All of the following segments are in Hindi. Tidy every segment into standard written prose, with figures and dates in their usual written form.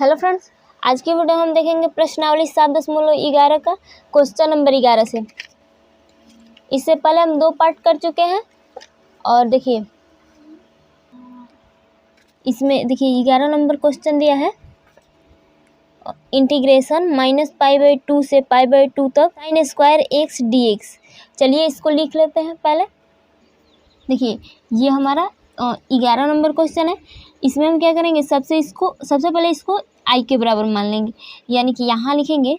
हेलो फ्रेंड्स, आज की वीडियो हम देखेंगे प्रश्नावली 7.11 का क्वेश्चन नंबर 11 से। इससे पहले हम 2 पार्ट कर चुके हैं और देखिए इसमें 11 नंबर क्वेश्चन दिया है इंटीग्रेशन -π/2 से π/2 तक sin स्क्वायर x dx। चलिए इसको लिख लेते हैं। पहले देखिए ये हमारा 11 नंबर क्वेश्चन है। इसमें हम क्या करेंगे, सबसे पहले इसको आई के बराबर मान लेंगे, यानी कि यहाँ लिखेंगे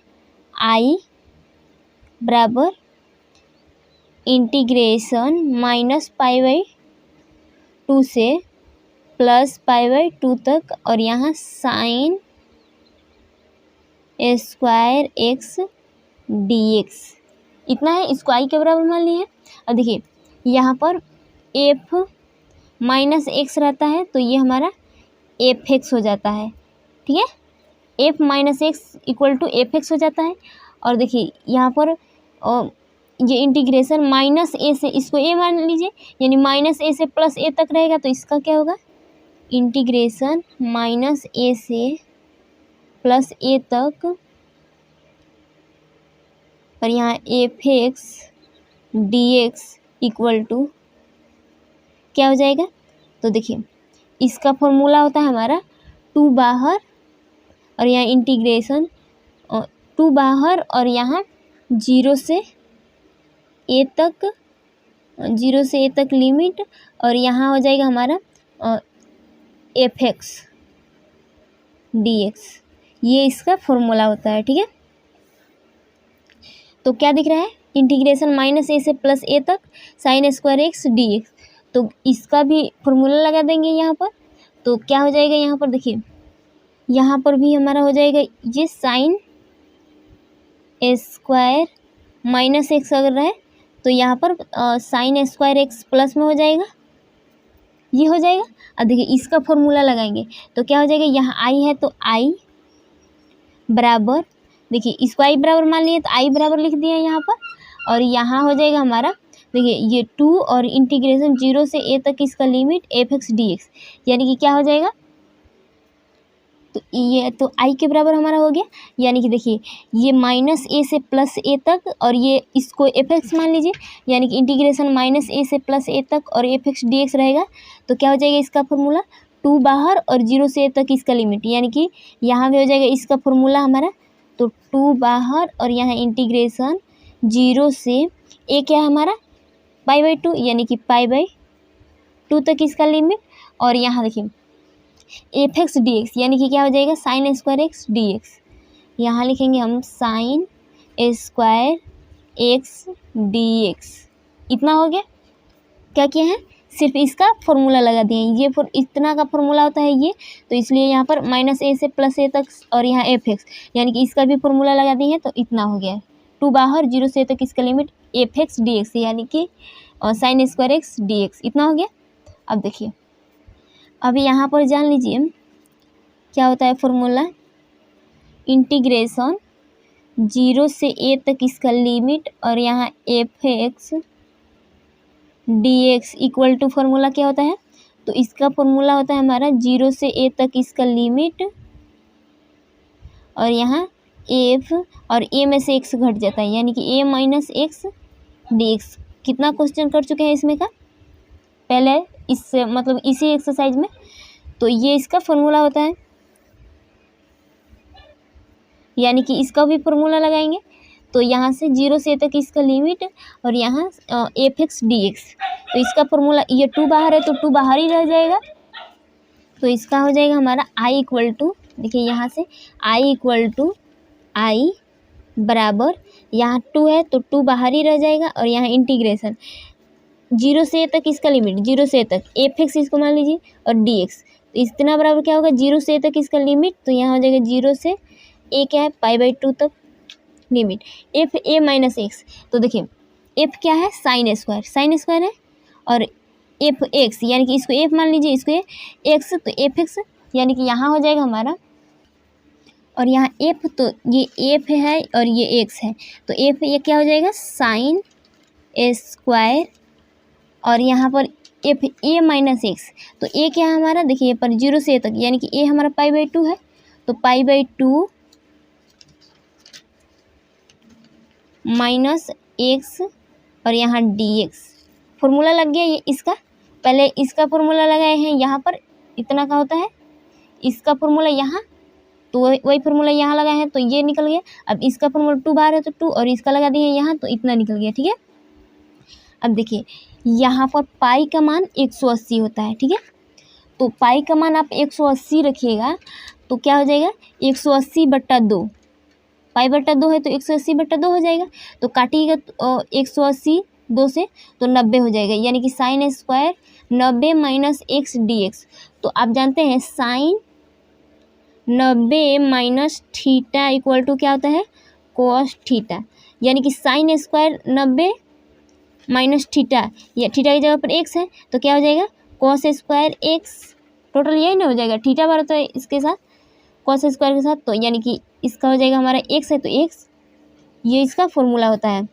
आई बराबर इंटीग्रेशन -π/2 से +π/2 तक और यहाँ साइन स्क्वायर x dx। इतना है, इसको आई के बराबर मान लिए। और देखिए यहाँ पर f -x रहता है तो ये हमारा fx हो जाता है। ठीक है, f -x = fx हो जाता है। और देखिए यहाँ पर ये इंटीग्रेशन -a से, इसको a मान लीजिए, यानी -a से +a तक रहेगा तो इसका क्या होगा, इंटीग्रेशन -a से +a तक और यहाँ fx dx = क्या हो जाएगा। तो देखिए इसका फॉर्मूला होता है हमारा 2 बाहर और यहाँ इंटीग्रेशन 2 बाहर और यहाँ 0 से a तक लिमिट और यहाँ हो जाएगा हमारा fx dx। ये इसका फॉर्मूला होता है। ठीक है, तो क्या दिख रहा है, इंटीग्रेशन -a से +a तक sin स्क्वायर x dx। तो इसका भी फॉर्मूला लगा देंगे यहाँ पर। तो क्या हो जाएगा, यहाँ पर देखिए यहाँ पर भी हमारा हो जाएगा ये sin स्क्वायर -x अगर रहे तो यहाँ पर sin स्क्वायर x प्लस में हो जाएगा, ये हो जाएगा। अब देखिए इसका फॉर्मूला लगाएंगे तो क्या हो जाएगा, यहाँ i है तो i बराबर, देखिए इसको i बराबर मान लिए तो i बराबर लिख दिया यहाँ पर। और यहाँ हो जाएगा हमारा, देखिए ये 2 और इंटीग्रेशन 0 से a तक इसका लिमिट fx dx, यानी कि क्या हो जाएगा, तो ये तो i के बराबर हमारा हो गया। यानी कि देखिए ये -a से +a तक और ये इसको fx मान लीजिए, यानी कि इंटीग्रेशन -a से +a तक और fx dx रहेगा। तो क्या हो जाएगा इसका फॉर्मूला, 2 बाहर और 0 से a तक इसका लिमिट, यानी कि यहाँ भी हो जाएगा इसका फॉर्मूला हमारा। तो 2 बाहर और यहाँ इंटीग्रेशन 0 से a क्या है हमारा π/2, यानी कि π/2 तक इसका लिमिट। और यहाँ देखिए fx dx, यानी कि क्या हो जाएगा, sin स्क्वायर x dx। यहाँ लिखेंगे हम sin स्क्वायर x dx। इतना हो गया। क्या किया है, सिर्फ इसका फॉर्मूला लगा दिए। ये इतना का फॉर्मूला होता है ये, तो इसलिए यहाँ पर -a से +a तक और यहाँ fx, यानी कि इसका भी फॉर्मूला लगा दिए हैं। तो इतना हो गया, 2 बाहर 0 से a तक इसका लिमिट fx dx, यानी कि sin स्क्वायर x dx। इतना हो गया। अब देखिए अभी यहाँ पर जान लीजिए क्या होता है फॉर्मूला, इंटीग्रेशन 0 से a तक इसका लिमिट और यहाँ fx dx = फॉर्मूला क्या होता है, तो इसका फॉर्मूला होता है हमारा 0 से a तक इसका लिमिट और यहाँ f और a में से x घट जाता है, यानी कि a - x dx। कितना क्वेश्चन कर चुके हैं इसमें का पहले, इससे मतलब इसी एक्सरसाइज में। तो ये इसका फॉर्मूला होता है, यानी कि इसका भी फॉर्मूला लगाएंगे। तो यहाँ से 0 से तक इसका लिमिट और यहाँ fx dx। तो इसका फॉर्मूला, ये 2 बाहर है तो 2 बाहर ही रह जाएगा। तो इसका हो जाएगा हमारा i = देखिए यहाँ से i बराबर, यहाँ 2 है तो 2 बाहर ही रह जाएगा और यहाँ इंटीग्रेशन 0 से तक इसका लिमिट, 0 से तक fx इसको मान लीजिए और dx। तो इतना बराबर क्या होगा, 0 से तक इसका लिमिट, तो यहाँ हो जाएगा 0 से a क्या है π/2 तक लिमिट f a - x। तो देखिए f क्या है, sin स्क्वायर है और fx, यानी कि इसको f मान लीजिए, इसको x तो fx, यानी कि यहाँ हो जाएगा हमारा, और यहाँ f तो ये f है और ये x है, तो f ये क्या हो जाएगा, sin स्क्वायर और यहाँ पर f a - x। तो a क्या है हमारा, देखिए ये पर 0 से a तक, यानी कि a हमारा π/2 है तो π/2 माइनस एक्स और यहाँ dx फॉर्मूला लग गया ये इसका। पहले इसका फॉर्मूला लगाए हैं यहाँ पर, इतना का होता है इसका फॉर्मूला यहाँ, तो वही फॉर्मूला यहाँ लगाए हैं तो ये निकल गया। अब इसका फॉर्मूला 2 बाहर है तो 2 और इसका लगा दिए यहाँ तो इतना निकल गया। ठीक है, अब देखिए यहाँ पर पाई का मान 180 होता है। ठीक है, तो पाई का मान आप 180 रखिएगा तो क्या हो जाएगा 180/2, π/2 है तो 180/2 हो जाएगा। तो काटिएगा 180 2 से तो 90 हो जाएगा, यानी कि sine square 90 minus x dx। तो आप जानते हैं sine 90 minus theta equal to क्या होता है कोस थीटा, यानी कि साइन स्क्वायर 90 माइनस थीटा, या थीटा की जगह पर एक्स है तो क्या हो जाएगा कॉस स्क्वायर एक्स, टोटल यही ना हो जाएगा, थीटा बार तो इसके साथ कॉस स्क्वायर के साथ, तो यानी कि इसका हो जाएगा हमारा एक्स है तो एक्स, ये इसका फॉर्मूला होता है।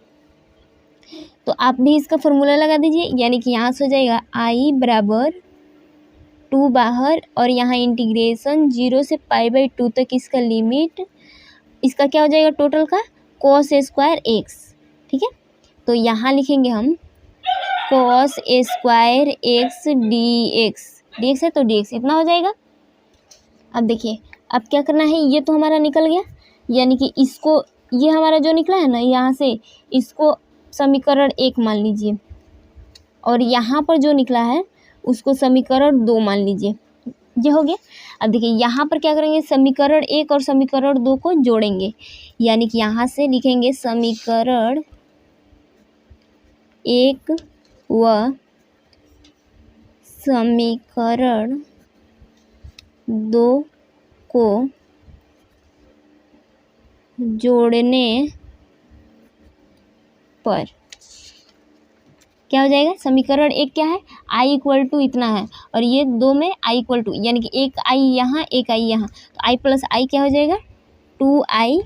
तो आप भी इसका फॉर्मूला लगा दीजिए, यानी कि यहाँ से हो जाएगा आई बराबर 2 बाहर और यहाँ इंटीग्रेशन 0 से π/2 तक इसका लिमिट, इसका क्या हो जाएगा टोटल का कॉस स्क्वायर एक्स। ठीक है, तो यहाँ लिखेंगे हम कॉस स्क्वायर एक्स dx है तो dx इतना हो जाएगा। अब देखिए अब क्या करना है, ये तो हमारा निकल गया, यानी कि इसको, ये हमारा जो निकला है ना यहाँ से, इसको समीकरण 1 मान लीजिए और यहाँ पर जो निकला है उसको समीकरण 2 मान लीजिए, ये हो गया। अब देखिए यहाँ पर क्या करेंगे समीकरण 1 और समीकरण 2 को जोड़ेंगे, यानी कि यहाँ से लिखेंगे समीकरण 1 व समीकरण 2 को जोड़ने पर क्या हो जाएगा, समीकरण 1 क्या है आई इक्वल टू इतना है और ये 2 में आई इक्वल टू, यानी कि एक आई यहाँ एक आई यहाँ, तो आई प्लस आई क्या हो जाएगा 2i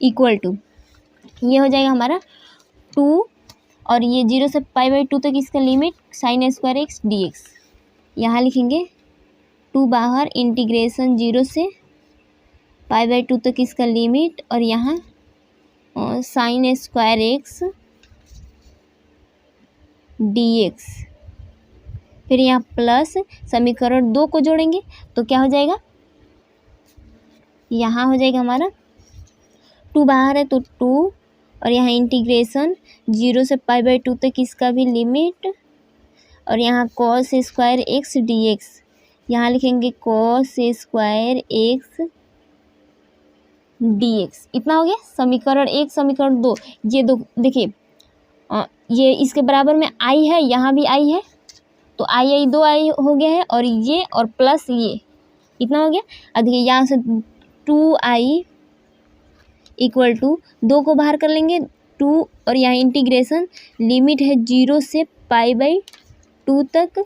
इक्वल टू, ये हो जाएगा हमारा 2 और ये 0 से π/2 तक इसका limit sign square x dx। यहाँ लिखेंगे 2 बाहर इंटीग्रेशन 0 से π/2 तक इसका लिमिट और यहाँ साइन स्क्वायर एक्स dx, फिर यहाँ प्लस समीकरण 2 को जोड़ेंगे तो क्या हो जाएगा, यहाँ हो जाएगा हमारा 2 बाहर है तो 2 और यहाँ इंटीग्रेशन 0 से π/2 तक इसका भी लिमिट और यहाँ कॉस स्क्वायर एक्स dx, यहाँ लिखेंगे कॉस स्क्वायर एक्स dx, इतना हो गया समीकरण 1 समीकरण 2। ये दो देखिए ये इसके बराबर में आई है, यहाँ भी आई है तो आई 2 आई हो गया है और ये और प्लस ये इतना हो गया। अब देखिए यहाँ से 2i इक्वल टू 2 को बाहर कर लेंगे 2 और यहाँ इंटीग्रेशन लिमिट है 0 से π/2 तक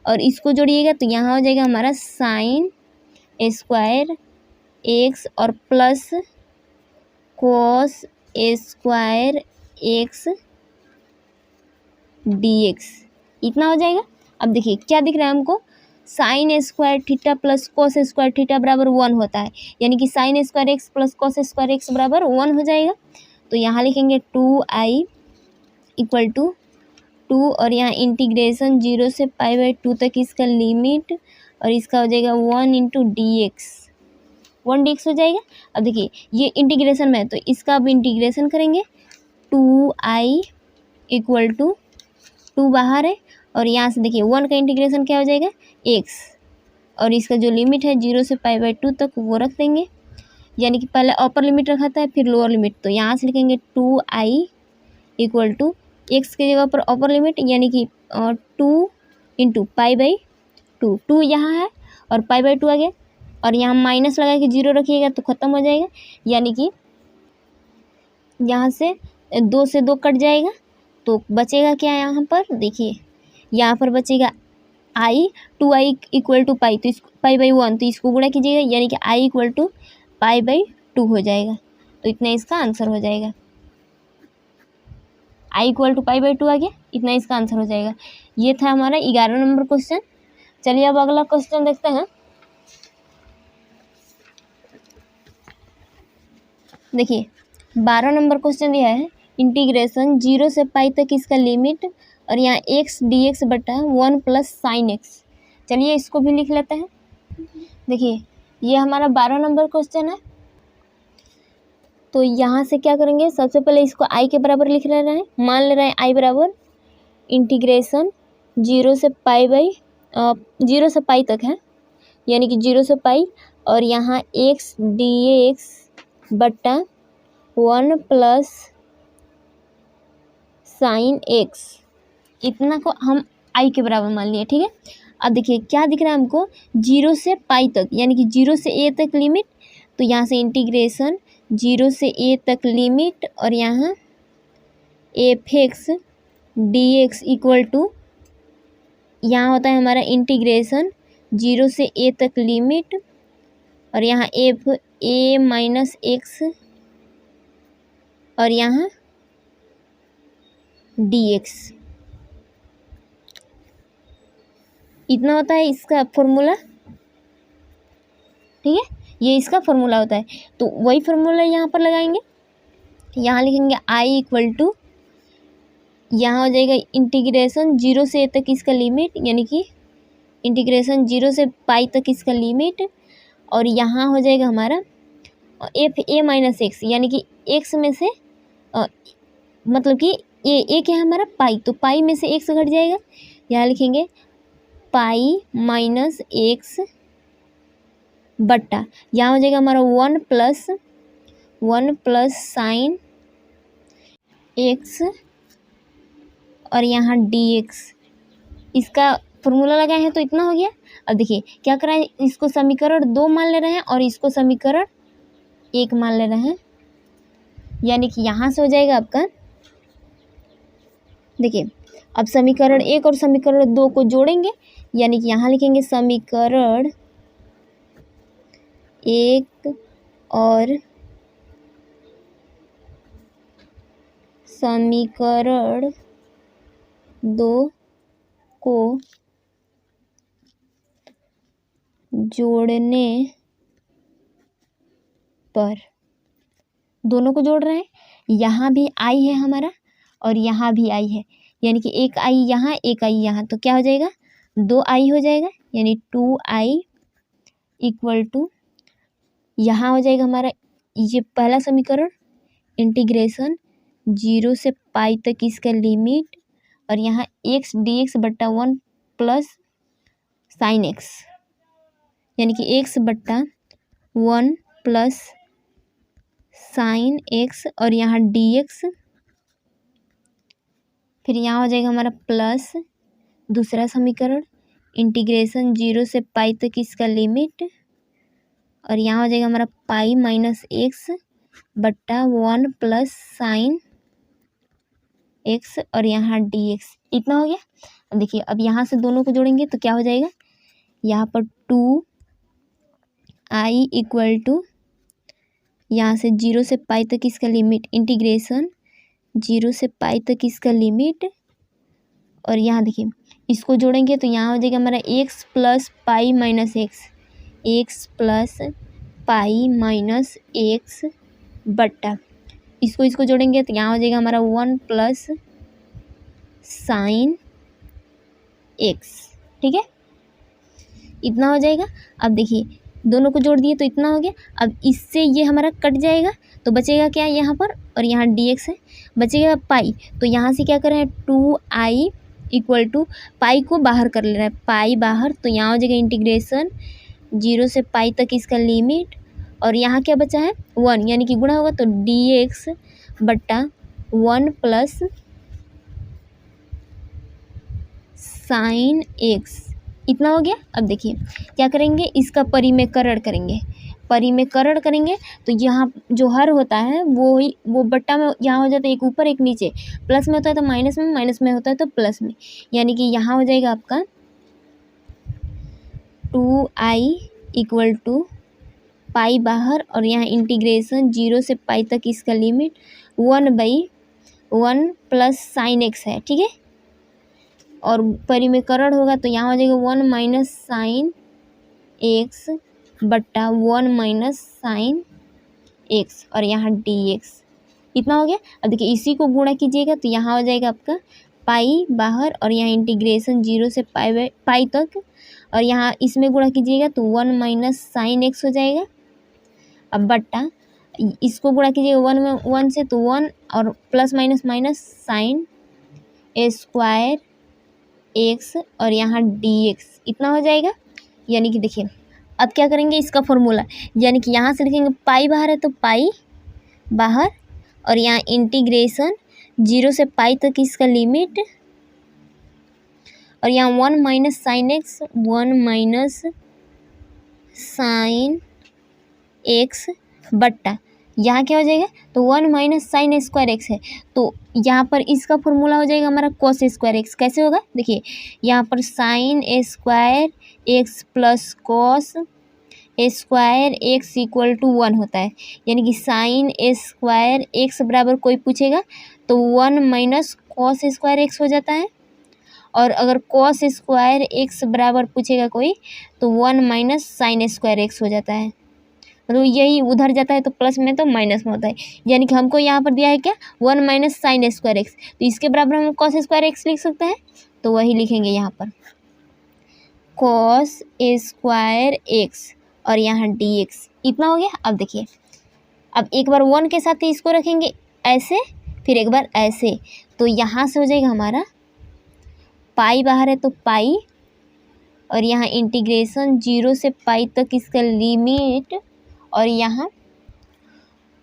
और इसको जोड़िएगा तो यहाँ हो जाएगा हमारा साइन स्क्वायर एक्स और plus cos square x dx, इतना हो जाएगा। अब देखिए क्या दिख रहा है हमको, sine square theta plus cos square theta बराबर 1 होता है, यानी कि sine square x plus cos square x बराबर 1 हो जाएगा। तो यहाँ लिखेंगे 2i इक्वल टू 2 और यहाँ इंटीग्रेशन 0 से π/2 तक इसका लिमिट और इसका हो जाएगा 1 इंटू dx, 1 dx हो जाएगा। अब देखिए ये इंटीग्रेशन में है तो इसका अब इंटीग्रेशन करेंगे 2i इक्वल टू 2 बाहर है और यहाँ से देखिए 1 का इंटीग्रेशन क्या हो जाएगा x और इसका जो लिमिट है 0 से π/2 तक वो रख देंगे, यानी कि पहले अपर लिमिट रखा था फिर लोअर लिमिट, तो यहाँ से लिखेंगे 2i इक्वल टू एक्स के जगह पर अपर लिमिट यानी कि 2 इंटू π/2, 2 यहाँ है और π/2 आ गया और यहाँ माइनस लगा के 0 रखिएगा तो ख़त्म हो जाएगा, यानी कि यहाँ से 2 से 2 कट जाएगा तो बचेगा क्या यहाँ पर, देखिए यहाँ पर बचेगा आई 2i इक्वल टू पाई, तो इसको π/1 तो इसको गुणा कीजिएगा यानी कि i इक्वल टू π/2 हो जाएगा, तो इतना इसका आंसर हो जाएगा। i इक्वल टू π/2 आ गया, इतना इसका आंसर हो जाएगा। ये था हमारा 11 नंबर क्वेश्चन। चलिए अब अगला क्वेश्चन देखते हैं। देखिए 12 नंबर क्वेश्चन दिया है, इंटीग्रेशन 0 से पाई तक इसका लिमिट, और यहाँ x dx बटा 1 प्लस साइन एक्स। चलिए इसको भी लिख लेते हैं। देखिए ये हमारा 12 नंबर क्वेश्चन है, तो यहाँ से क्या करेंगे, सबसे पहले इसको i के बराबर लिख ले रहे हैं, मान ले रहे हैं i बराबर इंटीग्रेशन 0 से पाई तक है, यानी कि 0 से पाई, और यहाँ x dx बटा 1 प्लस साइन एक्स, इतना को हम i के बराबर मान लिए। ठीक है, अब देखिए क्या दिख रहा है हमको, 0 से पाई तक, यानी कि 0 से a तक लिमिट, तो यहाँ से इंटीग्रेशन 0 से a तक लिमिट, और यहाँ f(x) dx इक्वल टू, यहाँ होता है हमारा इंटीग्रेशन 0 से a तक लिमिट, और यहाँ f a माइनस एक्स, और यहाँ dx, इतना होता है इसका फॉर्मूला। ठीक है, ये इसका फॉर्मूला होता है, तो वही फॉर्मूला यहाँ पर लगाएंगे। यहाँ लिखेंगे i इक्वल टू, यहाँ हो जाएगा इंटीग्रेशन 0 से a तक इसका लिमिट, यानी कि इंटीग्रेशन 0 से पाई तक इसका लिमिट, और यहाँ हो जाएगा हमारा f a माइनस एक्स, यानी कि x में से मतलब कि a क्या है हमारा पाई, तो पाई में से x घट जाएगा, यहाँ लिखेंगे पाई माइनस एक्स बट्टा, यहाँ हो जाएगा हमारा 1 प्लस साइन एक्स, और यहाँ dx, इसका फॉर्मूला लगाए हैं तो इतना हो गया। अब देखिए क्या कर रहे हैं, इसको समीकरण 2 मान ले रहे हैं और इसको समीकरण 1 मान ले रहे हैं, यानी कि यहाँ से हो जाएगा आपका, देखिए अब समीकरण 1 और समीकरण 2 को जोड़ेंगे, यानी कि यहाँ लिखेंगे समीकरण 1 और समीकरण 2 को जोड़ने पर, दोनों को जोड़ रहे हैं, यहाँ भी i है हमारा और यहाँ भी i है, यानी कि एक i यहाँ एक i यहाँ, तो क्या हो जाएगा 2i हो जाएगा, यानी 2i इक्वल टू, यहाँ हो जाएगा हमारा ये पहला समीकरण इंटीग्रेशन 0 से पाई तक इसका लिमिट, और यहाँ x dx बट्टा 1 प्लस साइन एक्स, यानी कि x बट्टा 1 प्लस साइन एक्स, और यहाँ dx, फिर यहाँ हो जाएगा हमारा प्लस दूसरा समीकरण इंटीग्रेशन 0 से पाई तक इसका लिमिट, और यहाँ हो जाएगा हमारा पाई माइनस एक्स बट्टा 1 प्लस साइन एक्स, और यहाँ dx, इतना हो गया। अब देखिए अब यहाँ से दोनों को जोड़ेंगे तो क्या हो जाएगा, यहाँ पर 2i इक्वल टू, यहाँ से 0 से पाई तक इसका लिमिट इंटीग्रेशन 0 से पाई तक इसका लिमिट, और यहाँ देखिए इसको जोड़ेंगे तो यहाँ हो जाएगा हमारा x plus pi minus x, x plus pi minus x बट्टा, इसको जोड़ेंगे तो यहाँ हो जाएगा हमारा 1 प्लस साइन एक्स। ठीक है, इतना हो जाएगा। अब देखिए दोनों को जोड़ दिए तो इतना हो गया। अब इससे ये हमारा कट जाएगा तो बचेगा क्या यहाँ पर, और यहाँ dx है, बचेगा पाई, तो यहाँ से क्या कर रहे हैं 2i इक्वल टू, पाई को बाहर कर ले रहा है, पाई बाहर, तो यहाँ हो जाएगा इंटीग्रेशन 0 से पाई तक इसका लिमिट, और यहाँ क्या बचा है 1, यानी कि गुणा होगा तो dx बट्टा 1 प्लस साइन एक्स, इतना हो गया। अब देखिए क्या करेंगे, इसका परिमेकरण करेंगे तो यहाँ जो हर होता है वो बट्टा में यहाँ हो जाता है, एक ऊपर एक नीचे, प्लस में होता है तो माइनस में होता है तो प्लस में, यानी कि यहाँ हो जाएगा आपका 2i इक्वल टू पाई बाहर, और यहाँ इंटीग्रेशन 0 से पाई तक इसका लिमिट 1/1 प्लस साइन एक्स है। ठीक है, और परिमेकरण होगा तो यहाँ हो जाएगा 1 माइनस साइन एक्स बट्टा 1 माइनस साइन एक्स और यहाँ डी एक्स, इतना हो गया। अब देखिए इसी को गुणा कीजिएगा तो यहाँ हो जाएगा आपका पाई बाहर और यहाँ इंटीग्रेशन 0 से पाई तक, और यहाँ इसमें गुणा कीजिएगा तो 1 माइनस साइन एक्स हो जाएगा। अब बट्टा इसको गुणा कीजिएगा 1 में 1 से तो 1 और plus minus minus sign square x और यहाँ डी एक्स, इतना हो जाएगा। यानी कि देखिए अब क्या करेंगे इसका फॉर्मूला, यानी कि यहाँ से लिखेंगे पाई बाहर है तो पाई बाहर और यहाँ इंटीग्रेशन 0 से पाई तक इसका लिमिट, और यहाँ 1 minus sine x 1 minus sign x बट्टा यहाँ क्या हो जाएगा तो 1 माइनस साइन स्क्वायर एक्स है, तो यहाँ पर इसका फॉर्मूला हो जाएगा हमारा कॉस स्क्वायर एक्स। कैसे होगा देखिए यहाँ पर sine square x plus cos square x equal to 1 होता है, यानी कि साइन स्क्वायर एक्स बराबर कोई पूछेगा तो 1 माइनस कॉस स्क्वायर एक्स हो जाता है, और अगर कॉस स्क्वायर एक्स बराबर पूछेगा कोई तो 1 माइनस साइन स्क्वायर एक्स हो जाता है। मतलब यही उधर जाता है तो प्लस में तो माइनस में होता है, यानी कि हमको यहाँ पर दिया है क्या 1 माइनस साइन स्क्वायर एक्स, तो इसके बराबर हम कॉस स्क्वायर एक्स लिख सकते हैं, तो वही लिखेंगे यहाँ पर कॉस स्क्वायर एक्स और यहाँ डी एक्स, इतना हो गया। अब देखिए अब एक बार 1 के साथ ही इसको रखेंगे ऐसे, फिर एक बार ऐसे, तो यहाँ से हो जाएगा हमारा पाई बाहर है तो पाई और यहाँ इंटीग्रेशन 0 से पाई तक इसका लिमिट, और यहाँ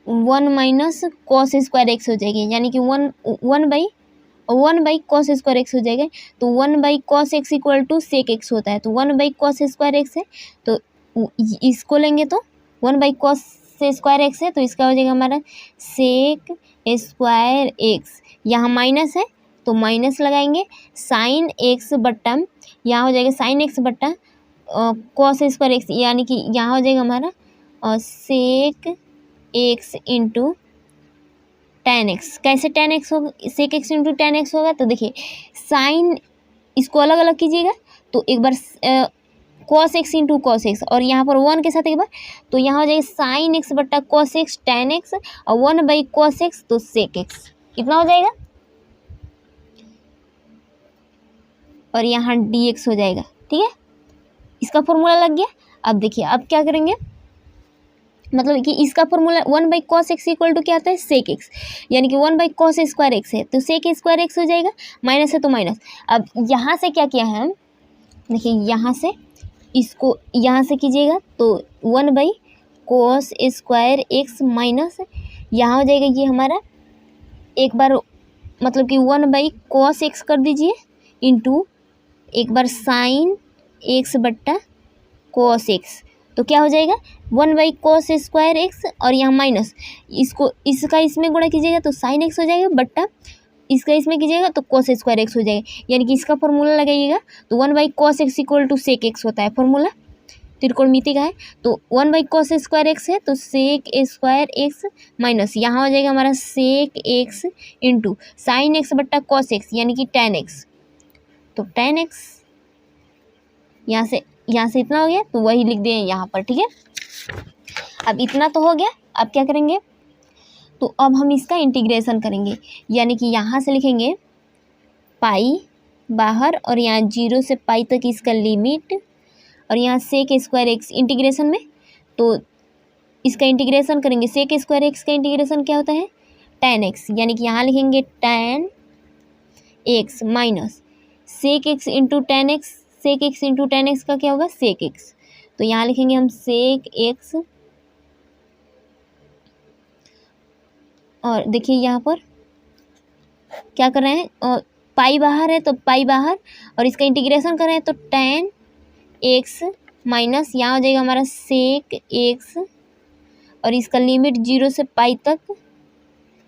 1 माइनस कॉस स्क्वायर एक्स हो जाएगी, यानी कि 1 बाई कॉस स्क्वायर एक्स हो जाएगा, तो 1 by cos x equal to sec x होता है, तो 1 बाई कॉस स्क्वायर एक्स है तो इसको लेंगे तो 1 बाई कॉस स्क्वायर एक्स है, तो इसका हो जाएगा हमारा सेक स्क्वायर एक्स, यहाँ माइनस है तो माइनस लगाएंगे, साइन एक्स बट्टा यहाँ हो जाएगा साइन एक्स बट्टा कॉस स्क्वायर एक्स, यानी कि यहाँ हो जाएगा हमारा sec x into tan x. कैसे टेन एक्स होगा, sec x into tan x होगा, तो देखिए साइन इसको अलग अलग कीजिएगा तो एक बार cos x into cos x और यहाँ पर 1 के साथ एक बार, तो यहाँ हो जाएगा साइन एक्स बट्टा कॉस एक्स टेन एक्स और 1 बाई कॉस एक्स तो सेक एक्स, कितना हो जाएगा, और यहाँ डी एक्स हो जाएगा। ठीक है, इसका फॉर्मूला लग गया। अब देखिए अब क्या करेंगे, मतलब कि इसका formula 1 by cos x equal to क्या आता है सेक एक्स, यानी कि 1 बाई कॉस स्क्वायर एक्स है तो सेक स्क्वायर एक्स हो जाएगा, माइनस है तो माइनस। अब यहाँ से क्या किया है हम, देखिए यहाँ से इसको यहाँ से कीजिएगा तो 1 by cos square x minus यहाँ हो जाएगा ये हमारा एक बार मतलब कि 1 बाई कॉस एक्स कर दीजिए इंटू एक बार साइन एक्स बट्टा कॉस एक्स, तो क्या हो जाएगा 1 बाई कॉस स्क्वायर एक्स और यहाँ माइनस इसको इसका इसमें गुणा कीजिएगा तो साइन एक्स हो जाएगा बट्टा इसका इसमें कीजिएगा तो कॉस स्क्वायर एक्स हो जाएगा, यानी कि इसका फॉर्मूला लगाइएगा तो 1 by cos x equal to sec x होता है, फॉर्मूला त्रिकोणमिति का है, तो 1 बाई कॉस स्क्वायर एक्स है तो सेक स्क्वायर एक्स माइनस यहाँ हो जाएगा हमारा sec x into sine x बट्टा कॉस एक्स यानी कि टेन एक्स, तो टेन एक्स यहाँ से इतना हो गया तो वही लिख दिए यहाँ पर। ठीक है, अब इतना तो हो गया। अब क्या करेंगे, तो अब हम इसका इंटीग्रेशन करेंगे, यानी कि यहाँ से लिखेंगे पाई बाहर और यहाँ 0 से पाई तक इसका लिमिट, और यहाँ सेक स्क्वायर एक्स इंटीग्रेशन में, तो इसका इंटीग्रेशन करेंगे सेक स्क्वायर एक्स का इंटीग्रेशन क्या होता है टेन एक्स, यानी कि यहाँ लिखेंगे tan x minus sec x into tan x, sec x into tan x का क्या होगा सेक एक्स, तो यहाँ लिखेंगे हम सेक एक्स, और देखिए यहाँ पर क्या कर रहे हैं पाई बाहर है तो पाई बाहर और इसका इंटीग्रेशन कर रहे हैं तो टेन एक्स माइनस यहाँ हो जाएगा हमारा सेक एक्स और इसका लिमिट 0 से पाई तक,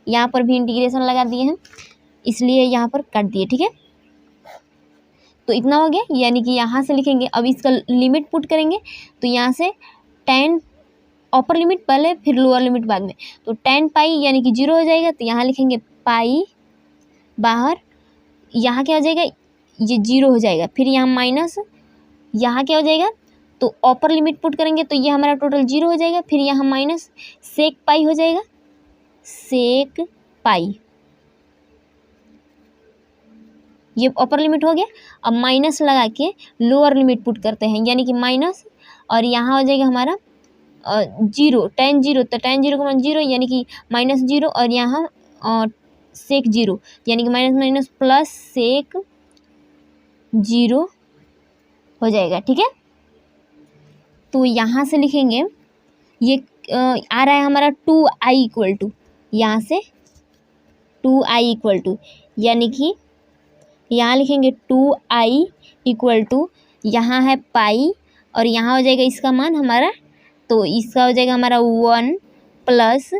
यहाँ पर भी इंटीग्रेशन लगा दिए हैं इसलिए यहाँ पर काट दिए। ठीक है, तो इतना हो गया, यानी कि यहाँ से लिखेंगे अब इसका लिमिट पुट करेंगे तो यहाँ से टेन अपर लिमिट पहले फिर लोअर लिमिट बाद में, तो टेन पाई यानी कि 0 हो जाएगा, तो यहाँ लिखेंगे पाई बाहर, यहाँ क्या हो जाएगा ये 0 हो जाएगा, फिर यहाँ माइनस यहाँ क्या हो जाएगा तो अपर लिमिट पुट करेंगे तो ये हमारा टोटल 0 हो जाएगा। फिर यहाँ माइनस सेक पाई हो जाएगा, सेक पाई, ये अपर लिमिट हो गया। अब माइनस लगा के लोअर लिमिट पुट करते हैं, यानी कि माइनस, और यहाँ हो जाएगा हमारा 0, tan 0, तो tan 0 का मान 0, यानी कि माइनस 0, और यहाँ सेक 0, यानी कि माइनस माइनस प्लस सेक 0 हो जाएगा। ठीक है, तो यहाँ से लिखेंगे ये आ रहा है हमारा 2i इक्वल टू, यहाँ से 2i इक्वल टू, यानी कि यहाँ लिखेंगे 2i इक्वल टू, यहाँ है पाई और यहाँ हो जाएगा इसका मान हमारा, तो इसका हो जाएगा हमारा 1 प्लस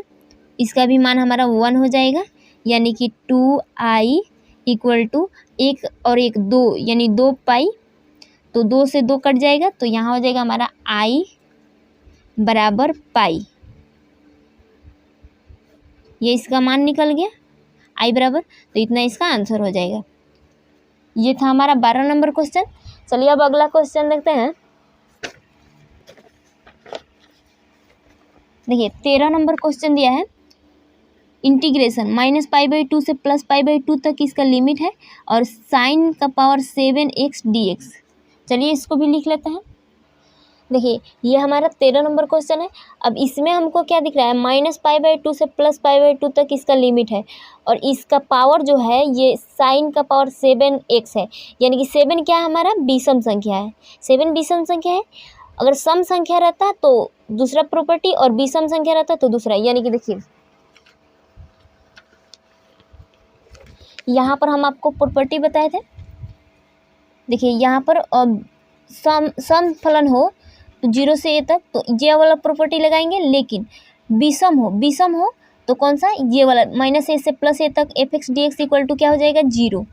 इसका भी मान हमारा 1 हो जाएगा, यानी कि 2i इक्वल टू 1 और 1 2, यानी 2 पाई, तो 2 से 2 कट जाएगा, तो यहाँ हो जाएगा हमारा i बराबर पाई, ये इसका मान निकल गया i बराबर, तो इतना इसका आंसर हो जाएगा। ये था हमारा 12 नंबर क्वेश्चन। चलिए अब अगला क्वेश्चन देखते हैं। देखिए 13 नंबर क्वेश्चन दिया है, इंटीग्रेशन -π/2 से +π/2 तक इसका लिमिट है और साइन का पावर 7x dx। चलिए इसको भी लिख लेते हैं। देखिए ये हमारा 13 नंबर क्वेश्चन है। अब इसमें हमको क्या दिख रहा है, -π/2 से +π/2 तक इसका लिमिट है और इसका पावर जो है ये साइन का पावर 7x है, यानी कि 7 क्या है हमारा, विषम संख्या है, 7 विषम संख्या है। अगर सम संख्या रहता तो दूसरा प्रॉपर्टी और विषम संख्या रहता तो दूसरा, यानी कि देखिए यहाँ पर हम आपको प्रॉपर्टी बताए थे। देखिए यहाँ पर सम फलन हो तो 0 से a तक तो ये वाला प्रॉपर्टी लगाएंगे, लेकिन विषम हो तो कौन सा, ये वाला -a से +a तक fx dx इक्वल टू क्या हो जाएगा 0,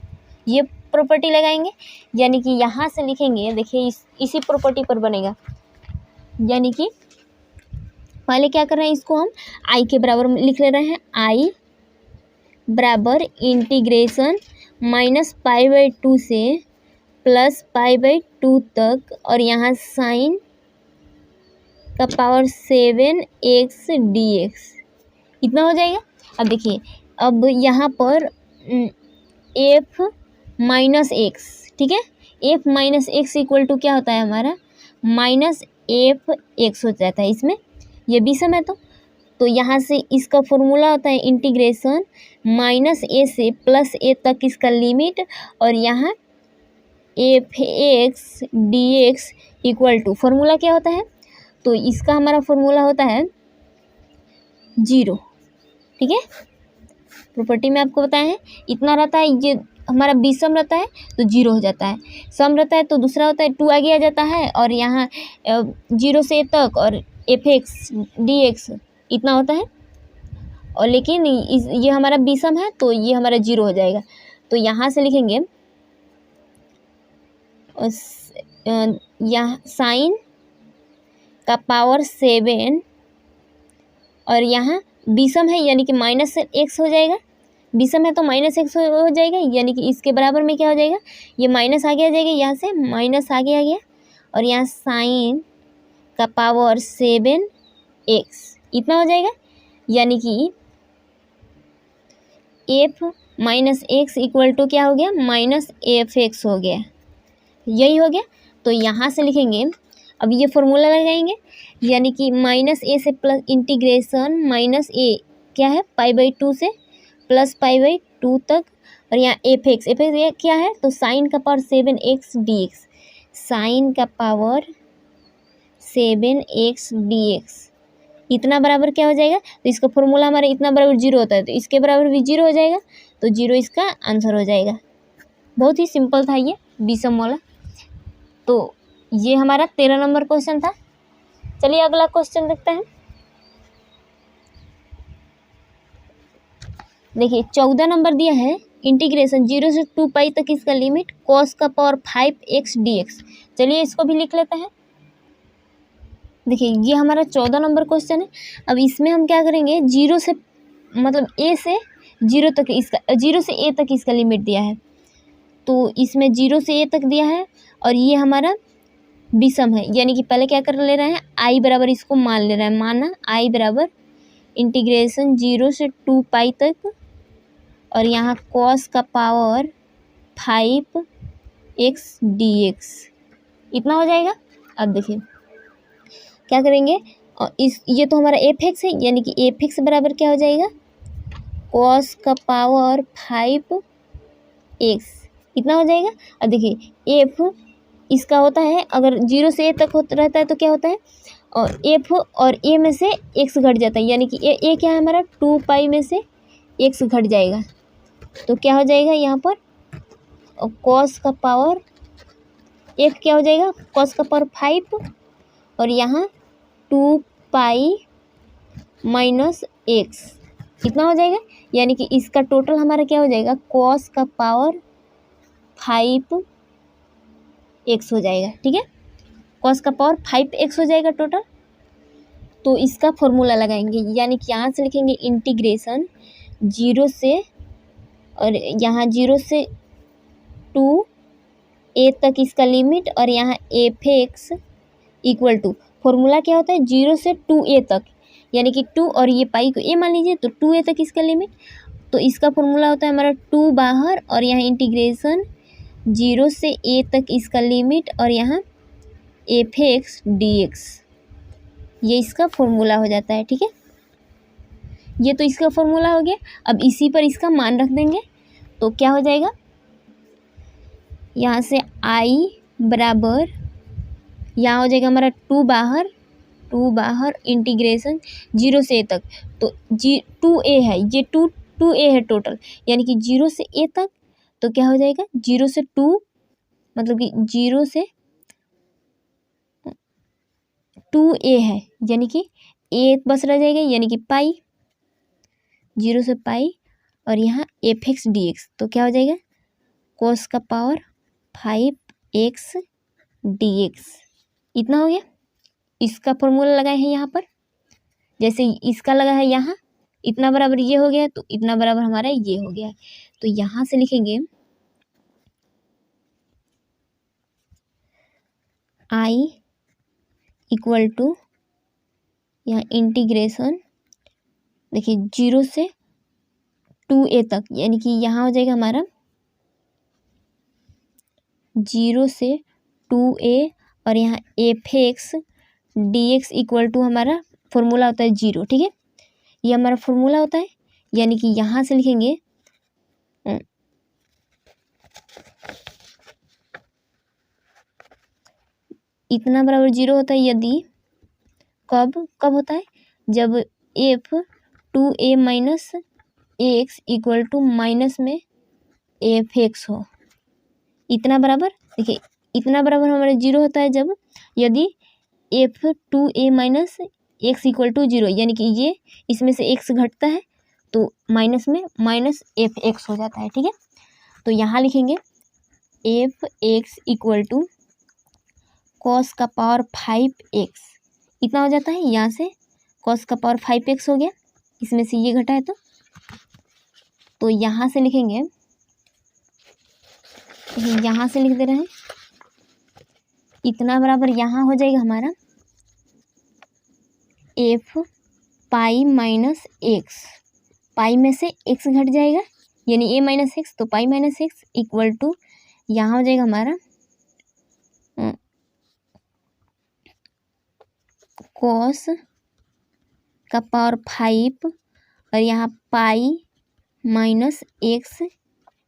ये प्रॉपर्टी लगाएंगे। यानी कि यहाँ से लिखेंगे, देखिए इसी प्रॉपर्टी पर बनेगा, यानी कि पहले क्या कर रहे हैं, इसको हम i के बराबर लिख ले रहे हैं, i बराबर इंटीग्रेशन -π/2 से +π/2 तक और यहाँ साइन का पावर 7x dx, इतना हो जाएगा। अब देखिए अब यहाँ पर f माइनस एक्स, ठीक है, f minus x equal to क्या होता है हमारा -f(x) हो जाता है। इसमें ये विषम है तो यहाँ से इसका फॉर्मूला होता है इंटीग्रेशन -a से +a तक इसका लिमिट और यहाँ fx dx equal to, formula क्या होता है, तो इसका हमारा फॉर्मूला होता है 0। ठीक है, प्रॉपर्टी में आपको बताया है इतना रहता है, ये हमारा विषम रहता है तो 0 हो जाता है, सम रहता है तो दूसरा होता है 2 आगे आ जाता है और यहाँ 0 से a तक और fx dx इतना होता है। और लेकिन ये हमारा विषम है तो ये हमारा 0 हो जाएगा। तो यहाँ से लिखेंगे यहाँ साइन का पावर 7 और यहाँ विषम है यानी कि -x हो जाएगा, विषम है तो -x हो जाएगा, यानी कि इसके बराबर में क्या हो जाएगा, ये माइनस आगे आ जाएगा, यहाँ से माइनस आगे आ गया और यहाँ साइन का पावर 7x इतना हो जाएगा, यानी कि f minus x equal to क्या हो गया -fx हो गया, यही हो गया। तो यहाँ से लिखेंगे, अब ये फॉर्मूला लगाएंगे, यानी कि -a से प्लस इंटीग्रेशन -a क्या है π/2 से +π/2 तक और यहाँ fx क्या है, तो साइन का पावर 7x dx, साइन का पावर 7x dx इतना बराबर क्या हो जाएगा, तो इसका फॉर्मूला हमारा इतना बराबर 0 होता है तो इसके बराबर भी 0 हो जाएगा, तो 0 इसका आंसर हो जाएगा। बहुत ही सिंपल था ये विषम वाला। तो ये हमारा 13 नंबर क्वेश्चन था। चलिए अगला क्वेश्चन देखते हैं। देखिए 14 नंबर दिया है, इंटीग्रेशन 0 से 2 पाई तक इसका लिमिट cos का पावर 5x dx। चलिए इसको भी लिख लेते हैं। देखिए ये हमारा 14 नंबर क्वेश्चन है। अब इसमें हम क्या करेंगे, 0 से मतलब a से 0 तक इसका 0 से a तक इसका लिमिट दिया है, तो इसमें 0 से a तक दिया है और ये हमारा विषम है, यानी कि पहले क्या कर ले रहे हैं, आई बराबर इसको मान ले रहे हैं, माना आई बराबर इंटीग्रेशन 0 से 2 पाई तक और यहाँ कॉस का पावर 5x dx इतना हो जाएगा। अब देखिए क्या करेंगे, और ये तो हमारा f(x) है, यानी कि f(x) बराबर क्या हो जाएगा, कॉस का पावर 5x इतना हो जाएगा। अब देखिए f इसका होता है, अगर 0 से a तक होता रहता है तो क्या होता है, और f और a में से x घट जाता है, यानी कि a क्या है हमारा 2 पाई में से x घट जाएगा, तो क्या हो जाएगा यहाँ पर, और कॉस का पावर f क्या हो जाएगा, कॉस का पावर 5 और यहाँ 2 पाई माइनस x इतना हो जाएगा, यानी कि इसका टोटल हमारा क्या हो जाएगा, कॉस का पावर 5x हो जाएगा। ठीक है, कॉस का पावर 5x हो जाएगा टोटल। तो इसका फॉर्मूला लगाएंगे, यानी कि यहाँ से लिखेंगे इंटीग्रेशन 0 से, और यहाँ 0 से 2a तक इसका लिमिट, और यहाँ f(x) इक्वल टू, फॉर्मूला क्या होता है 0 से 2a तक, यानी कि 2 और ये पाई को a मान लीजिए, तो 2a तक इसका लिमिट, तो इसका फॉर्मूला होता है हमारा 2 बाहर और यहाँ इंटीग्रेशन 0 से a तक इसका लिमिट और यहाँ f(x) dx, ये इसका फॉर्मूला हो जाता है। ठीक है, ये तो इसका फॉर्मूला हो गया। अब इसी पर इसका मान रख देंगे तो क्या हो जाएगा, यहाँ से i बराबर, यहाँ हो जाएगा हमारा 2 बाहर इंटीग्रेशन 0 से a तक, तो 2a है, ये 2a है टोटल, यानी कि 0 से a तक, तो क्या हो जाएगा 0 से 2, मतलब कि 0 से 2a है, यानी कि a बस रह जाएगा, यानी कि पाई, 0 से पाई और यहाँ f(x) dx, तो क्या हो जाएगा cos का पावर 5x dx इतना हो गया। इसका फॉर्मूला लगाए हैं यहाँ पर, जैसे इसका लगा है यहाँ, इतना बराबर ये हो गया, तो इतना बराबर हमारा ये हो गया, तो यहाँ से लिखेंगे i इक्वल टू, यहाँ इंटीग्रेशन देखिए 0 से 2a तक, यानी कि यहाँ हो जाएगा हमारा 0 से 2a और यहाँ f(x) dx इक्वल टू हमारा फॉर्मूला होता है 0। ठीक है, ये हमारा फॉर्मूला होता है, यानी कि यहाँ से लिखेंगे इतना बराबर 0 होता है यदि, कब होता है, जब f(2a minus x) equal to minus में f(x) हो, इतना बराबर, देखिए इतना बराबर हमारा 0 होता है जब, यदि f(2a minus x) equal to 0, यानी कि ये इसमें से x घटता है तो माइनस में माइनस f(x) हो जाता है। ठीक है, तो यहाँ लिखेंगे f(x) इक्वल टू कॉस का पावर 5x इतना हो जाता है, यहाँ से कॉस का पावर 5x हो गया, इसमें से ये घटा है तो यहाँ से लिखेंगे, यहाँ से लिख दे रहे हैं, इतना बराबर यहाँ हो जाएगा हमारा f पाई माइनस x, पाई में से x घट जाएगा, यानी a माइनस एक्स, तो pi minus x equal to यहाँ हो जाएगा हमारा कॉस का पावर 5 और यहाँ pi minus x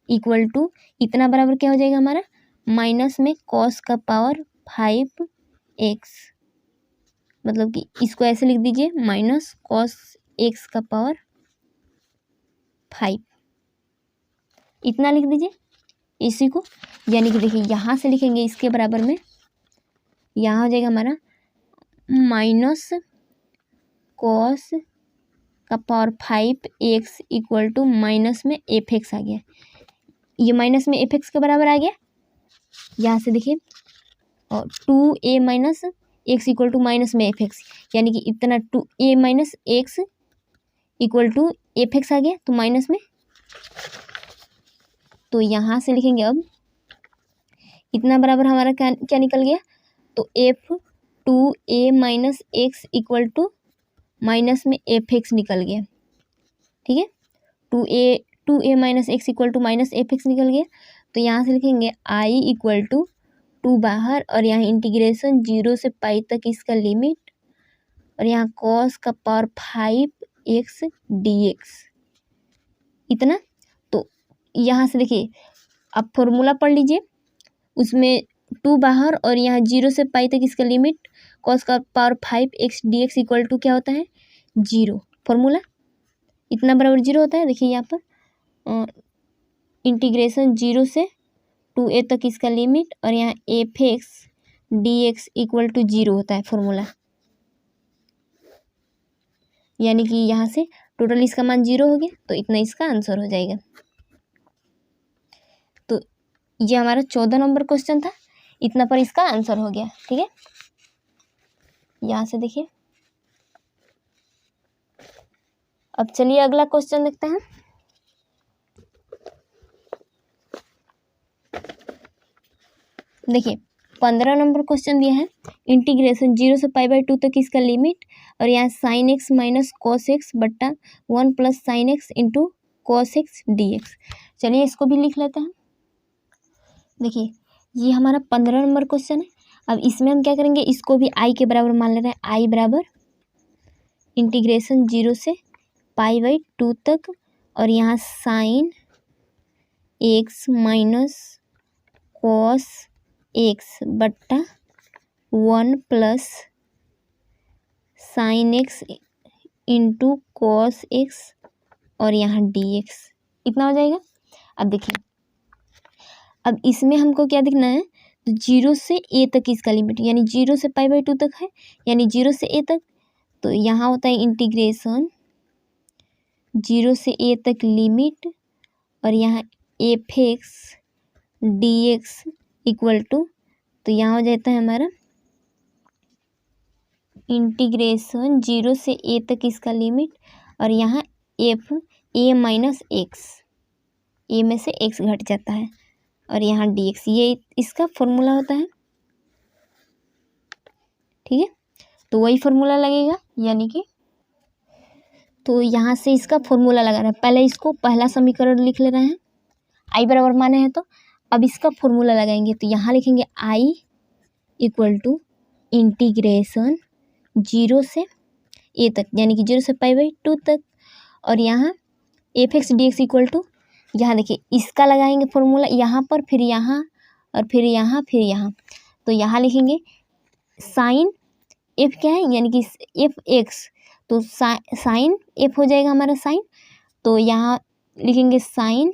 equal to इतना बराबर क्या हो जाएगा हमारा, माइनस में कॉस का पावर 5x, मतलब कि इसको ऐसे लिख दीजिए माइनस कॉस x का पावर 5 इतना लिख दीजिए इसी को, यानी कि देखिए यहाँ से लिखेंगे इसके बराबर में, यहाँ हो जाएगा हमारा माइनस कॉस का power 5x equal to minus में f(x) आ गया, ये माइनस में f(x) के बराबर आ गया। यहाँ से देखिए और 2a minus x equal to minus में f(x), यानी कि इतना 2a minus x equal to f(x) आ गया, तो माइनस में, तो यहाँ से लिखेंगे अब इतना बराबर हमारा क्या निकल गया, तो F2a minus x equal to minus में Fx निकल गया, ठीक है। 2a minus x equal to minus Fx निकल गया। तो यहाँ से लिखेंगे I इक्वल टू 2 बाहर और यहाँ इंटीग्रेशन 0 से पाई तक इसका लिमिट और यहाँ cos का पावर 5x dx इतना। तो यहाँ से देखिए आप फॉर्मूला पढ़ लीजिए, उसमें 2 बाहर और यहाँ 0 से पाई तक इसका लिमिट cos का power 5x dx equal to क्या होता है 0। फॉर्मूला इतना बराबर 0 होता है। देखिए यहाँ पर इंटीग्रेशन 0 से 2a तक इसका लिमिट और यहाँ Fx dx इक्वल टू 0 होता है फॉर्मूला, यानी कि यहाँ से टोटल इसका मान 0 हो गया, तो इतना इसका आंसर हो जाएगा। तो ये हमारा 14 नंबर क्वेश्चन था, इतना पर इसका आंसर हो गया, ठीक है। यहाँ से देखिए, अब चलिए अगला क्वेश्चन देखते हैं। देखिए 15 नंबर क्वेश्चन दिया है, इंटीग्रेशन 0 से पाई बाई 2 तक इसका लिमिट और यहाँ sine x minus cos x बट्टा 1 plus sine x into cos x D x. चलिए इसको भी लिख लेते हैं। देखिए ये हमारा 15 नंबर क्वेश्चन है। अब इसमें हम क्या करेंगे, इसको भी आई के बराबर मान ले रहे हैं। आई बराबर इंटीग्रेशन 0 से पाई बाई 2 तक और यहाँ sine x minus cos x बट्टा 1 plus sine x into cos x और यहाँ डी एक्स इतना हो जाएगा। अब देखिए, अब इसमें हमको क्या दिखना है, तो 0 से a तक इसका लिमिट, यानी 0 से पाई बाई 2 तक है, यानी 0 से a तक। तो यहाँ होता है इंटीग्रेशन 0 से a तक लिमिट और यहाँ Fx dx इक्वल टू, तो यहाँ हो जाता है हमारा इंटीग्रेशन 0 से a तक इसका लिमिट और यहाँ f a minus x, a में से x घट जाता है और यहाँ dx, ये इसका फॉर्मूला होता है, ठीक है। तो वही फॉर्मूला लगेगा, यानी कि तो यहाँ से इसका फॉर्मूला लगा रहा है। पहले इसको पहला समीकरण लिख ले रहे हैं, आई बराबर माने हैं, तो अब इसका फॉर्मूला लगाएंगे। तो यहाँ लिखेंगे आई इक्वल टू इंटीग्रेशन 0 से a तक, यानी कि 0 से पाई बाई 2 तक और यहाँ Fx dx इक्वल टू, यहाँ देखिए इसका लगाएंगे फॉर्मूला यहाँ पर, फिर यहाँ और फिर यहाँ, फिर यहाँ। तो यहाँ लिखेंगे साइन f क्या है, यानी कि Fx, तो साइन f हो जाएगा हमारा साइन। तो यहाँ लिखेंगे साइन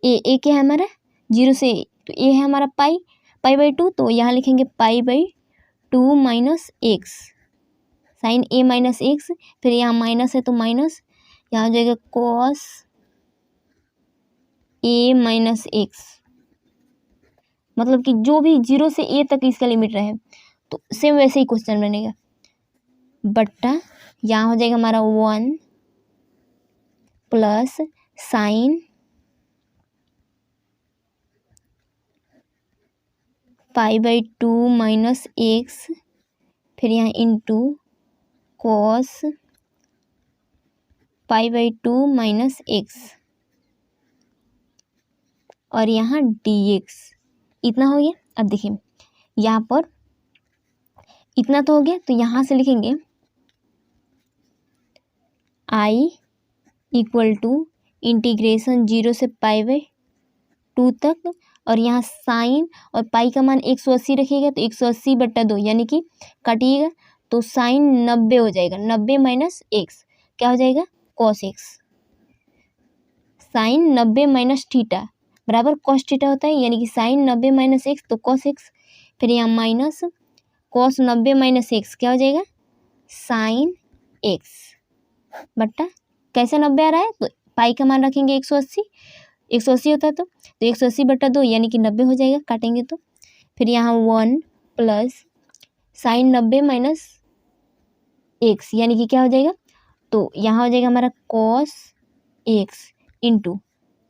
a क्या है हमारा 0 से, तो a है हमारा पाई बाई 2, तो यहाँ लिखेंगे pi by 2 minus x, sine a minus x, फिर यहाँ माइनस है तो माइनस, यहाँ हो जाएगा कॉस a माइनस एक्स। मतलब कि जो भी 0 से a तक इसका लिमिट रहे, तो सेम वैसे ही क्वेश्चन बनेगा, बट्टा यहाँ हो जाएगा हमारा 1 plus sine pi by 2 minus x, फिर यहाँ into cos pi by 2 minus x और यहाँ dx इतना हो गया। अब देखिए यहाँ पर इतना तो हो गया, तो यहाँ से लिखेंगे आई इक्वल टू इंटीग्रेशन 0 से पाई बाई 2 तक और यहाँ साइन और पाई का मान 180 रखिएगा, तो 180 बट्टा 2, यानी कि काटिएगा तो साइन 90 हो जाएगा, 90 माइनस एक्स क्या हो जाएगा cos x. Sine 90 minus theta बराबर कॉस थीटा होता है, यानी कि साइन 90 माइनस एक्स तो कॉस एक्स, फिर यहाँ माइनस कॉस 90 माइनस एक्स क्या हो जाएगा साइन एक्स बट्टा कैसे 90 आ रहा है, तो पाई का मान रखेंगे 180 होता है, तो 180 बट्टा 2 यानी कि 90 हो जाएगा, काटेंगे तो फिर यहाँ 1 प्लस साइन 90 माइनस एक्स यानी कि क्या हो जाएगा, तो यहाँ हो जाएगा हमारा cos x into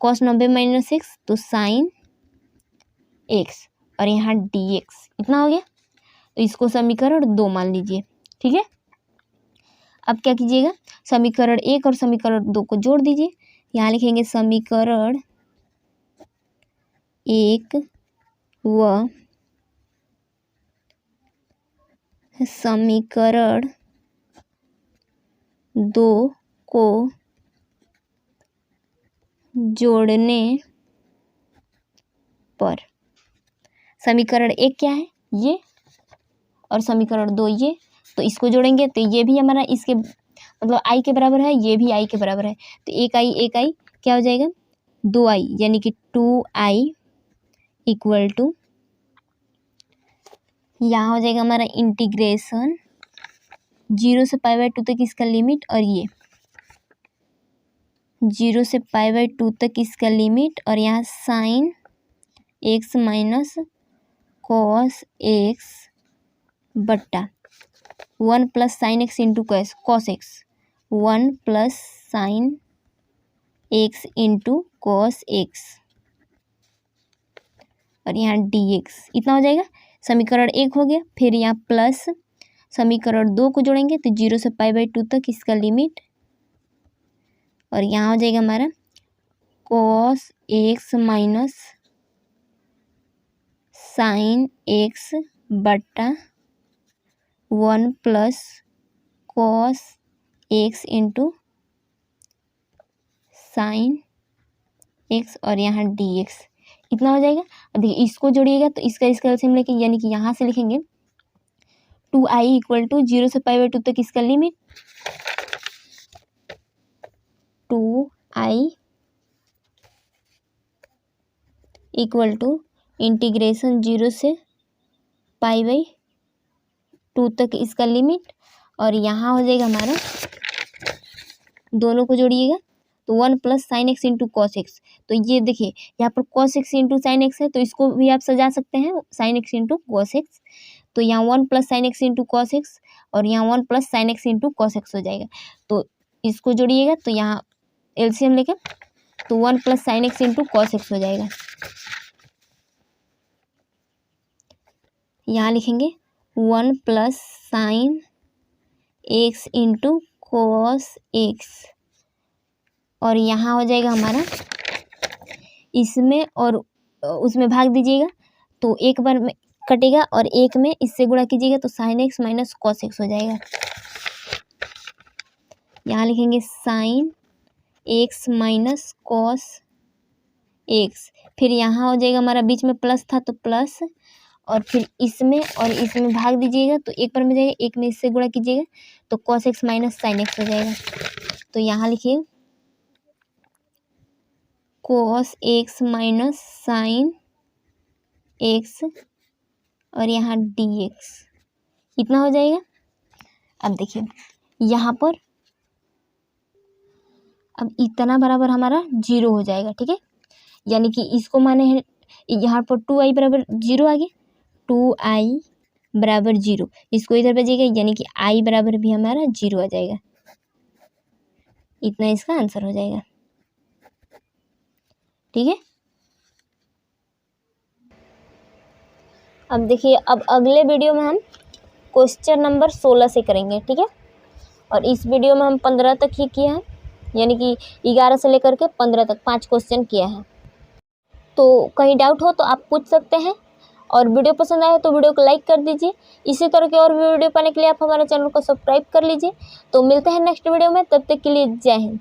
cos 90 minus x तो साइन एक्स और यहाँ dx इतना हो गया। तो इसको समीकरण 2 मान लीजिए, ठीक है। अब क्या कीजिएगा, समीकरण 1 और समीकरण 2 को जोड़ दीजिए। यहाँ लिखेंगे समीकरण 1 व समीकरण 2 को जोड़ने पर समीकरण 1 क्या है, ये, और समीकरण 2 ये, तो इसको जोड़ेंगे तो ये भी हमारा इसके मतलब i के बराबर है, ये भी i के बराबर है। तो एक i क्या हो जाएगा, 2i, यानी कि 2i इक्वल टू, यहाँ हो जाएगा हमारा इंटीग्रेशन 0 से π/2 तक इसका लिमिट, और ये 0 से π/2 तक इसका लिमिट, और यहाँ sine x minus cos x बट्टा 1 plus sine x into cos x, 1 plus sine x into cos x, और यहाँ dx इतना हो जाएगा। समीकरण 1 हो गया। फिर यहाँ प्लस समीकरण 2 को जोड़ेंगे तो 0 से π/2 तक इसका लिमिट, और यहाँ हो जाएगा हमारा cos x minus sign x बट्टा 1 plus cos x into sine x, और यहाँ dx इतना हो जाएगा। अब देखिए इसको जोड़िएगा तो इसका एलसीएम लेके, यानी कि यहाँ से लिखेंगे 2i इक्वल टू 0 से π/2 तक इसका limit, 2i equal to integration 0 से π/2 तक इसका लिमिट, और यहाँ हो जाएगा हमारा, दोनों को जोड़िएगा तो 1 plus sine x into cos x. तो ये देखिए यहाँ पर cos x into sine x है, तो इसको भी आप सजा सकते हैं sign x into cos x. तो यहाँ 1 plus sine x into cos x, और यहाँ 1 plus sine x into cos x हो जाएगा। तो इसको जोड़िएगा तो यहाँ एलसीएम लेकर तो 1 plus sine x into cos x हो जाएगा। यहाँ लिखेंगे 1 plus sine x into cos x, और यहाँ हो जाएगा हमारा, इसमें और उसमें भाग दीजिएगा तो एक बार में कटेगा, और एक में इससे गुणा कीजिएगा तो sine x minus cos x हो जाएगा। यहाँ लिखेंगे sine x minus cos x, फिर यहाँ हो जाएगा हमारा, बीच में प्लस था तो प्लस, और फिर इसमें और इसमें भाग दीजिएगा तो एक बार में जाएगा, एक में इससे गुणा कीजिएगा तो cos x minus sine x हो जाएगा। तो यहाँ लिखिए cos x minus sine x, और यहाँ dx इतना हो जाएगा। अब देखिए यहाँ पर, अब इतना बराबर हमारा 0 हो जाएगा, ठीक है। यानी कि इसको माने हैं यहाँ पर 2i बराबर 0 आ गया, 2i बराबर 0, इसको इधर भेजिएगा यानी कि i बराबर भी हमारा 0 आ जाएगा। इतना इसका आंसर हो जाएगा, ठीक है। अब देखिए, अब अगले वीडियो में हम क्वेश्चन नंबर 16 से करेंगे, ठीक है। और इस वीडियो में हम 15 तक ही किया है, यानी कि 11 से लेकर के 15 तक 5 क्वेश्चन किया है। तो कहीं डाउट हो तो आप पूछ सकते हैं, और वीडियो पसंद आए तो वीडियो को लाइक कर दीजिए। इसी तरह के और भी वीडियो पाने के लिए आप हमारे चैनल को सब्सक्राइब कर लीजिए। तो मिलते हैं नेक्स्ट वीडियो में, तब तक के लिए जय हिंद।